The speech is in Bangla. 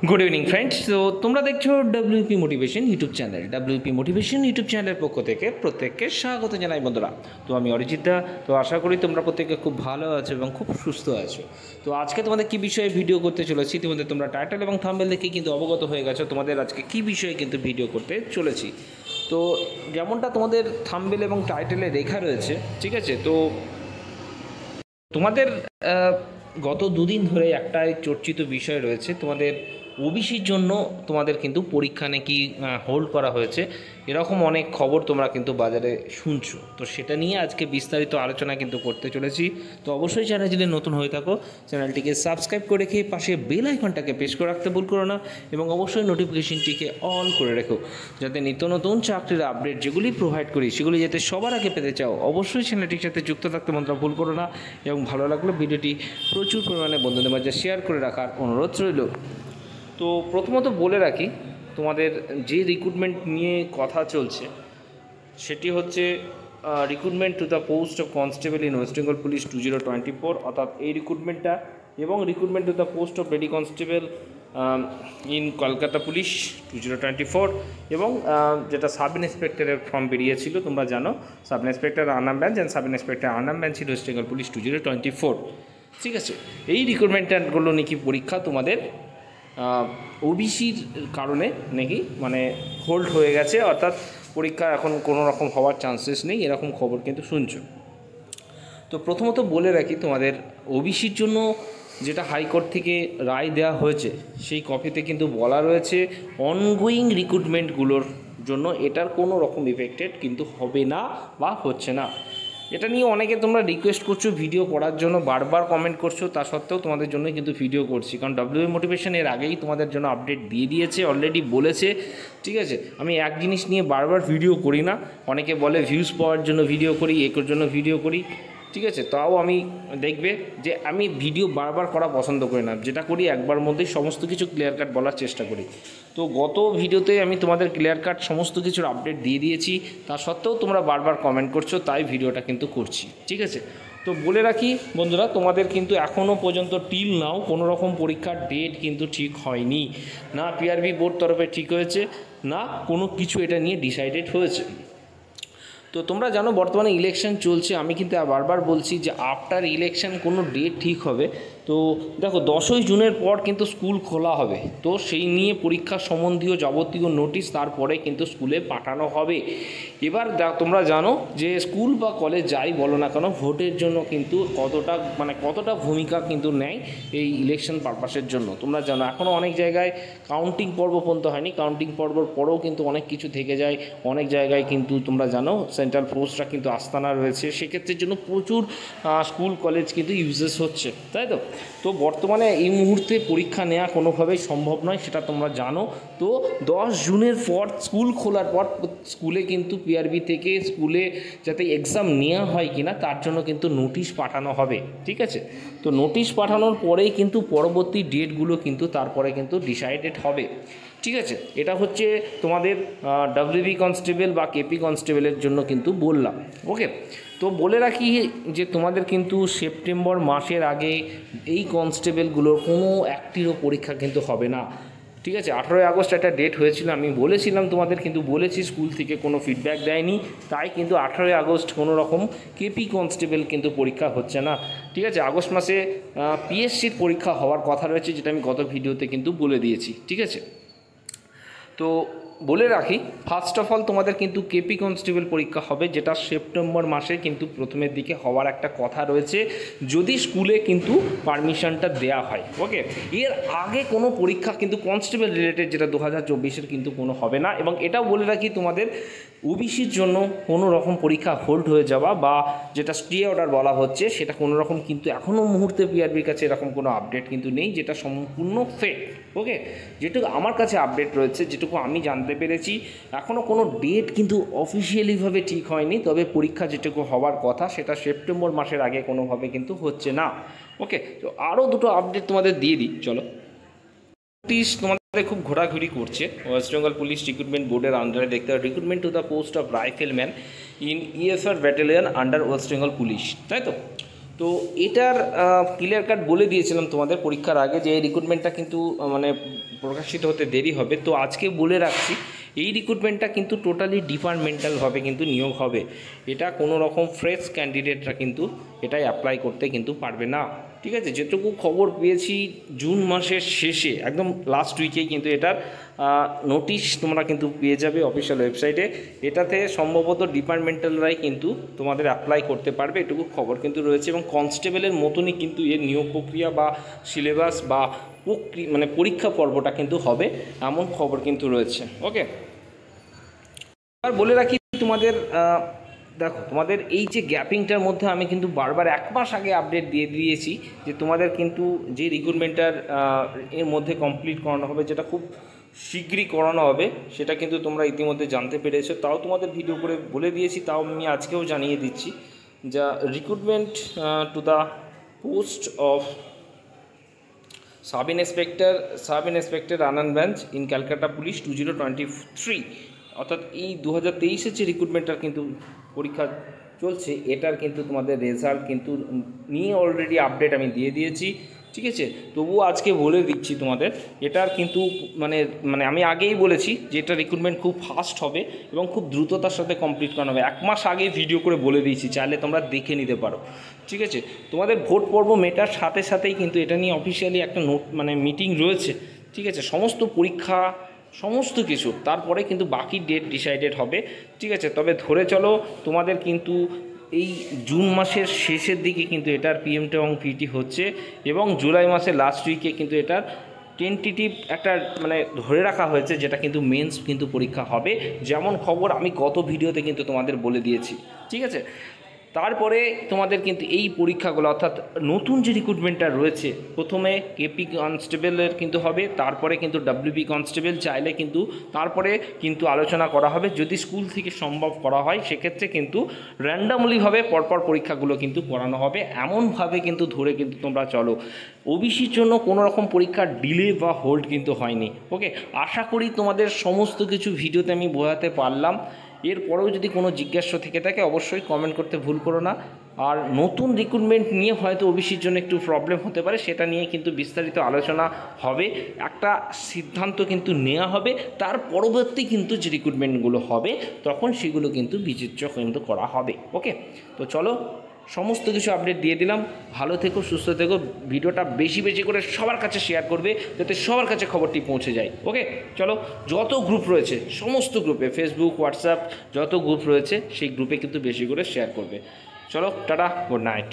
Good evening friends. তো তোমরা দেখছো WP motivation YouTube channel. WP motivation YouTube চ্যানেলের পক্ষ থেকে প্রত্যেককে স্বাগত জানাই বন্ধুরা। তো আমি অরিজিৎ দা। তো আশা করি তোমরা প্রত্যেকে খুব ভালো আছো এবং খুব সুস্থ আছো। তো আজকে তোমাদের কী বিষয়ে ভিডিও করতে চলেছি, তোমাদের তোমরা টাইটেল এবং থাম্বনেল দেখে কিন্তু অবগত হয়ে গেছো তোমাদের আজকে কী বিষয়ে কিন্তু ভিডিও করতে চলেছি। তো যেমনটা তোমাদের থাম্বনেল এবং টাইটেলে লেখা রয়েছে, ঠিক আছে। তো তোমাদের গত দুদিন ধরে একটাই চর্চিত বিষয় রয়েছে, তোমাদের ওবিসির জন্য তোমাদের কিন্তু পরীক্ষা নাকি হোল্ড করা হয়েছে, এরকম অনেক খবর তোমরা কিন্তু বাজারে শুনছো। তো সেটা নিয়ে আজকে বিস্তারিত আলোচনা কিন্তু করতে চলেছি। তো অবশ্যই চ্যানেল যদি নতুন হয়ে থাকো চ্যানেলটিকে সাবস্ক্রাইব করে রেখে পাশে বেল আইকনটাকে প্রেস করে রাখতে ভুল করো না, এবং অবশ্যই নোটিফিকেশনটিকে অল করে রেখো, যাতে নিত্য নতুন চাকরির আপডেট যেগুলি প্রোভাইড করি সেগুলি যাতে সবার আগে পেতে চাও অবশ্যই চ্যানেলটির সাথে যুক্ত থাকতে মন্ত্র ভুল করো না। এবং ভালো লাগলে ভিডিওটি প্রচুর পরিমাণে বন্ধুদের মাঝে শেয়ার করে রাখার অনুরোধ রইল। তো প্রথমত বলে রাখি, তোমাদের যে রিক্রুটমেন্ট নিয়ে কথা চলছে সেটি হচ্ছে recruitment to the post of constable in West Bengal police 2024, অর্থাৎ এই রিক্রুটমেন্টটা, এবং recruitment to the post of lady constable in Kolkata police 2024, এবং যেটা সাব ইন্সপেক্টরের ফর্ম বেরিয়েছিল তোমরা জানো, sub inspector Anam bench and sub inspector Anam bench ছিল ওয়েস্ট বেঙ্গল পুলিশ 2024, ঠিক আছে। এই রিক্রুটমেন্টগুলো নাকি পরীক্ষা তোমাদের ওবিসির কারণে নাকি হোল্ড হয়ে গেছে, অর্থাৎ পরীক্ষা এখন কোনো রকম হওয়ার চান্সেস নেই, এরকম খবর কিন্তু শুনছো। তো প্রথমত বলে রাখি, তোমাদের ওবিসির জন্য যেটা হাইকোর্ট থেকে রায় দেওয়া হয়েছে সেই কপিতে কিন্তু বলা রয়েছে অনগোয়িং রিক্রুটমেন্টগুলোর জন্য এটার কোনো রকম ইফেক্টেড কিন্তু হবে না বা হচ্ছে না। এটা নিয়ে অনেকে তোমরা রিকোয়েস্ট করছো ভিডিও করার জন্য, বারবার কমেন্ট করছো, তা সত্ত্বেও তোমাদের জন্য কিন্তু ভিডিও করছি, কারণ ডব্লিউপি মোটিভেশন এর আগেই তোমাদের জন্য আপডেট দিয়ে দিয়েছে, অলরেডি বলেছে, ঠিক আছে। আমি এক জিনিস নিয়ে বারবার ভিডিও করি না, অনেকে বলে ভিউজ পাওয়ার জন্য ভিডিও করি, এর জন্য ভিডিও করি, ঠিক আছে। তাও আমি দেখবে যে আমি ভিডিও বারবার করা পছন্দ করি না, যেটা করি একবার মধ্যেই সমস্ত কিছু ক্লিয়ার কাট বলার চেষ্টা করি। তো গত ভিডিওতে আমি তোমাদের ক্লিয়ার কাট সমস্ত কিছুর আপডেট দিয়ে দিয়েছি, তা সত্ত্বেও তোমরা বারবার কমেন্ট করছো, তাই ভিডিওটা কিন্তু করছি, ঠিক আছে। তো বলে রাখি বন্ধুরা, তোমাদের কিন্তু এখনও পর্যন্ত টিল নাও কোনো রকম পরীক্ষার ডেট কিন্তু ঠিক হয়নি, না পিআরবি বোর্ড তরফে ঠিক হয়েছে, না কোনো কিছু এটা নিয়ে ডিসাইডেড হয়েছে। তো তোমরা জানো বর্তমানে ইলেকশন চলছে, আমি কিন্তু বারবার বলছি যে আফটার ইলেকশন কোনো ডেট ঠিক হবে। তো দেখো 10ই জুনের পর কিন্তু স্কুল খোলা হবে, তো সেই নিয়ে পরীক্ষা সম্বন্ধীয় যাবতীয় নোটিশ তারপরে কিন্তু স্কুলে পাঠানো হবে। এবার তোমরা জানো যে স্কুল বা কলেজ যাই বলো না কেন, ভোটের জন্য কিন্তু কতটা ভূমিকা কিন্তু নেয় এই ইলেকশন পারপাসের জন্য। তোমরা জানো এখনও অনেক জায়গায় কাউন্টিং পর্ব পর্যন্ত হয়নি, কাউন্টিং পর্বর পরেও কিন্তু অনেক কিছু থেকে যায়, অনেক জায়গায় কিন্তু তোমরা জানো সেন্ট্রাল ফোর্সরা কিন্তু আস্তানা রয়েছে, সেক্ষেত্রের জন্য প্রচুর স্কুল কলেজ কিন্তু ইউজেস হচ্ছে, তাই তো। তো বর্তমানে এই মুহূর্তে পরীক্ষা নেওয়া কোনোভাবেই সম্ভব নয়, সেটা তোমরা জানো। তো 10 জুনের পর স্কুল খোলার পর স্কুলে কিন্তু পিআরবি থেকে স্কুলে যাতে এক্সাম নেওয়া হয় কিনা তার জন্য কিন্তু নোটিশ পাঠানো হবে, ঠিক আছে। তো নোটিশ পাঠানোর পরেই কিন্তু পরবর্তী ডেটগুলো কিন্তু তারপরে কিন্তু ডিসাইডেড হবে, ঠিক আছে। এটা হচ্ছে তোমাদের ডব্লিউবি কনস্টেবল বা কেপি কনস্টেবলের জন্য কিন্তু বললাম, ওকে। তো বলে রাখি যে তোমাদের কিন্তু সেপ্টেম্বর মাসের আগে এই কনস্টেবলগুলোর কোনো একটিরও পরীক্ষা কিন্তু হবে না, ঠিক আছে। 18ই আগস্ট একটা ডেট হয়েছিল, আমি বলেছিলাম তোমাদের, কিন্তু বলেছি স্কুল থেকে কোনো ফিডব্যাক দেয়নি, তাই কিন্তু 18ই আগস্ট কোনো রকম কেপি কনস্টেবল কিন্তু পরীক্ষা হচ্ছে না, ঠিক আছে। আগস্ট মাসে পিএসসির পরীক্ষা হওয়ার কথা রয়েছে, যেটা আমি গত ভিডিওতে কিন্তু বলে দিয়েছি, ঠিক আছে। তো বলে রাখি, ফার্স্ট অফ অল তোমাদের কিন্তু কেপি কনস্টেবল পরীক্ষা হবে, যেটা সেপ্টেম্বর মাসে কিন্তু প্রথমের দিকে হওয়ার একটা কথা রয়েছে, যদি স্কুলে কিন্তু পারমিশনটা দেয়া হয়, ওকে। এর আগে কোনো পরীক্ষা কিন্তু কনস্টেবল রিলেটেড যেটা 2024-এর কিন্তু কোনো হবে না। এবং এটাও বলে রাখি, তোমাদের ওবিসির জন্য কোনো রকম পরীক্ষা হোল্ড হয়ে যাওয়া বা যেটা স্টে অর্ডার বলা হচ্ছে, সেটা কোনো রকম কিন্তু এখনও মুহূর্তে পিআরবির কাছে এরকম কোনো আপডেট কিন্তু নেই, যেটা সম্পূর্ণ ফেক, ওকে। যেটুকু আমার কাছে আপডেট রয়েছে, যেটুকু আমি জানতে পেরেছি, এখনও কোনো ডেট কিন্তু অফিসিয়ালিভাবে ঠিক হয়নি, তবে পরীক্ষা যেটুকু হওয়ার কথা সেটা সেপ্টেম্বর মাসের আগে কোনোভাবে কিন্তু হচ্ছে না, ওকে। তো আরও দুটো আপডেট তোমাদের দিয়ে দিই, চলো। তোমাদের খুব ঘোরাঘুরি করছে ওয়েস্ট বেঙ্গল পুলিশ রিক্রুটমেন্ট বোর্ডের আন্ডারে, দেখতে হবে recruitment to the post of rifleman in EFR battalion under West Bengal police, তাই তো। তো এটার ক্লিয়ার কাট বলে দিয়েছিলাম তোমাদের পরীক্ষার আগে যে এই রিক্রুটমেন্টটা কিন্তু মানে প্রকাশিত হতে দেরি হবে। তো আজকে বলে রাখছি, এই রিক্রুটমেন্টটা কিন্তু টোটালি ডিপার্টমেন্টালভাবে কিন্তু নিয়োগ হবে। এটা কোনো রকম ফ্রেশ ক্যান্ডিডেটরা কিন্তু এটাই অ্যাপ্লাই করতে কিন্তু পারবে না, ঠিক আছে। যেটুকু খবর পেয়েছি জুন মাসের শেষে একদম লাস্ট উইকেই কিন্তু এটার নোটিশ তোমরা কিন্তু পেয়ে যাবে অফিসিয়াল ওয়েবসাইটে। এটাতে সম্ভবত ডিপার্টমেন্টালরাই কিন্তু তোমাদের অ্যাপ্লাই করতে পারবে, এটুকু খবর কিন্তু রয়েছে। এবং কনস্টেবলের মতনই কিন্তু এর নিয়োগ প্রক্রিয়া বা সিলেবাস বা মানে পরীক্ষা পর্বটা কিন্তু হবে, এমন খবর কিন্তু রয়েছে। ওকে, আর বলে রাখি তোমাদের দেখো, তোমাদের এই যে গ্যাপিংটার মধ্যে আমি কিন্তু বারবার 1 মাস আগে আপডেট দিয়ে দিয়েছি যে তোমাদের কিন্তু যে রিক্রুটমেন্টটার এর মধ্যে কমপ্লিট করানো হবে, যেটা খুব শীঘ্রই করানো হবে, সেটা কিন্তু তোমরা ইতিমধ্যে জানতে পেরেছো। তাও তোমাদের ভিডিও করে বলে দিয়েছি, তাও আমি আজকেও জানিয়ে দিচ্ছি। যা recruitment to the post of sub inspector unarmed branch in Calcutta police 2023, অর্থাৎ এই 2023-এর যে রিক্রুটমেন্টটার কিন্তু পরীক্ষা চলছে, এটার কিন্তু তোমাদের রেজাল্ট কিন্তু নিয়ে অলরেডি আপডেট আমি দিয়ে দিয়েছি, ঠিক আছে। তবুও আজকে বলে দিচ্ছি তোমাদের, এটার কিন্তু মানে আমি আগেই বলেছি যে এটা রিক্রুটমেন্ট খুব ফাস্ট হবে এবং খুব দ্রুততার সাথে কমপ্লিট করানো হবে। 1 মাস আগে ভিডিও করে বলে দিয়েছি, চাইলে তোমরা দেখে নিতে পারো, ঠিক আছে। তোমাদের ভোট পর্ব মেটার সাথে সাথেই কিন্তু এটা নিয়ে অফিসিয়ালি একটা মিটিং রয়েছে, ঠিক আছে। সমস্ত পরীক্ষা সমস্ত কিছু তারপরে কিন্তু বাকি ডেট ডিসাইডেড হবে, ঠিক আছে। তবে ধরে চলো তোমাদের কিন্তু এই জুন মাসের শেষের দিকে কিন্তু এটার পিএমটি এবং পিটি হচ্ছে, এবং জুলাই মাসের লাস্ট উইকে কিন্তু এটার টেন্টেটিভ একটা ধরে রাখা হয়েছে, যেটা কিন্তু মেন্স কিন্তু পরীক্ষা হবে, যেমন খবর আমি গত ভিডিওতে কিন্তু তোমাদের বলে দিয়েছি, ঠিক আছে। তারপরে তোমাদের কিন্তু এই পরীক্ষাগুলো, অর্থাৎ নতুন যে রিক্রুটমেন্টটা রয়েছে, প্রথমে কেপি কনস্টেবলের কিন্তু হবে, তারপরে কিন্তু ডাব্লিউপি কনস্টেবল চাইলে কিন্তু তারপরে কিন্তু আলোচনা করা হবে। যদি স্কুল থেকে সম্ভব করা হয়, সেক্ষেত্রে কিন্তু র্যান্ডামলিভাবে পরপর পরীক্ষাগুলো কিন্তু করানো হবে। এমনভাবে কিন্তু ধরে কিন্তু তোমরা চলো, ওবিসির জন্য কোনো রকম পরীক্ষার ডিলে বা হোল্ড কিন্তু হয়নি। ওকে, আশা করি তোমাদের সমস্ত কিছু ভিডিওতে আমি বোঝাতে পারলাম। এরপরেও যদি কোনো জিজ্ঞাসা থেকে থাকে অবশ্যই কমেন্ট করতে ভুল করো না। আর নতুন রিক্রুটমেন্ট নিয়ে হয়তো ওবিসির জন্য একটু প্রবলেম হতে পারে, সেটা নিয়ে কিন্তু বিস্তারিত আলোচনা হবে, একটা সিদ্ধান্ত কিন্তু নেওয়া হবে। তার পরবর্তী কিন্তু যে রিক্রুটমেন্টগুলো হবে তখন সেগুলো কিন্তু বিবেচ্য কিন্তু করা হবে। ওকে, তো চলো সমস্ত কিছু আপডেট দিয়ে দিলাম। ভালো থেকো, সুস্থ থেকো, ভিডিওটা বেশি বেশি করে সবার কাছে শেয়ার করবে, যাতে সবার কাছে খবরটি পৌঁছে যায়। ওকে, চলো, যত গ্রুপ রয়েছে সমস্ত গ্রুপে, ফেসবুক, হোয়াটসঅ্যাপ যত গ্রুপ রয়েছে সেই গ্রুপে কিন্তু বেশি করে শেয়ার করবে। চলো, টাটা, গুড নাইট।